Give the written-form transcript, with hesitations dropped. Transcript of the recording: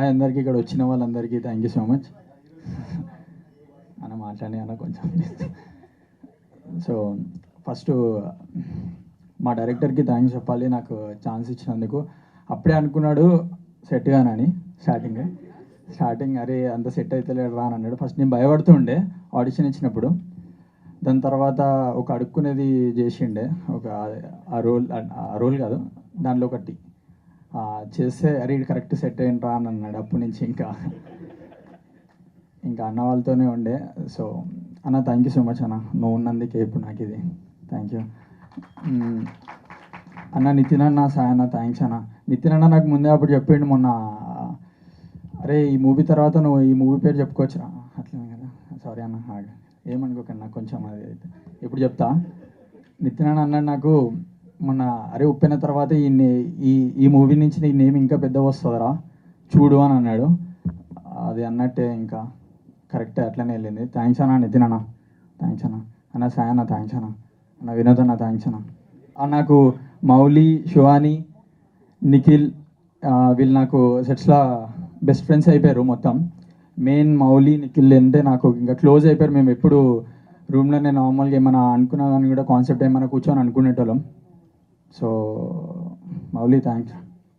Hi అందరికీ, ఇక్కడ వచ్చిన వాళ్ళందరికీ థ్యాంక్ యూ సో మచ్ అన్న. మాట్లాడి అన్న కొంచెం. సో ఫస్ట్ మా డైరెక్టర్కి థ్యాంక్స్ చెప్పాలి, నాకు ఛాన్స్ ఇచ్చినందుకు. అప్పుడే అనుకున్నాడు సెట్ కానని. స్టార్టింగ్ అరే అంత సెట్ అయితే లేడు రా అని అన్నాడు. ఫస్ట్ నేను భయపడుతూ ఉండే ఆడిషన్ ఇచ్చినప్పుడు. దాని తర్వాత ఒక అడుక్కునేది చేసిండే, ఒక ఆ రోల్ కాదు దానిలో ఒకటి చేస్తే అరే ఇది కరెక్ట్ సెట్ అయ్యిండ్రా అని అన్నాడు. అప్పటి నుంచి ఇంకా అన్న వాళ్ళతోనే ఉండే. సో అన్న థ్యాంక్ యూ సో మచ్ అన్న, నువ్వు ఉన్నందుకే ఇప్పుడు నాకు ఇది. థ్యాంక్ యూ అన్న. నితిన్ అన్న, సాయి అన్న థ్యాంక్స్ అన్న. నితిన్ అన్న నాకు ముందే అప్పుడు చెప్పిండు మొన్న, అరే ఈ మూవీ తర్వాత నువ్వు ఈ మూవీ పేరు చెప్పుకోవచ్చురా అట్లనే కదా. సారీ అన్న, ఏమనుకోకండి నాకు కొంచెం అది అయితే ఇప్పుడు చెప్తా. నితిన్ అన్న అన్నాడు నాకు మొన్న, అరే ఉప్పెన తర్వాత ఈ మూవీ నుంచి నీ నేమ్ ఇంకా పెద్ద వస్తుందిరా చూడు అని అన్నాడు. అది అన్నట్టే ఇంకా కరెక్టే అట్లనే వెళ్ళింది. థ్యాంక్స్ అన్న నితిన్ అన్న, థ్యాంక్స్ అన్న. అన్న సాయి అన్న థ్యాంక్స్ అన్న. అన్న వినోద్ అన్న థ్యాంక్స్ అన్న. నాకు మౌలి, శివాని, నిఖిల్ వీళ్ళు నాకు సెట్స్లో బెస్ట్ ఫ్రెండ్స్ అయిపోయారు మొత్తం. మెయిన్ మౌలి, నిఖిల్ అంటే నాకు ఇంకా క్లోజ్ అయిపోయారు. మేము ఎప్పుడు రూమ్లోనే నార్మల్గా ఏమైనా అనుకున్నా కానీ కూడా కాన్సెప్ట్ ఏమైనా కూర్చొని అనుకునేటోళ్ళం. So Mouli thanks.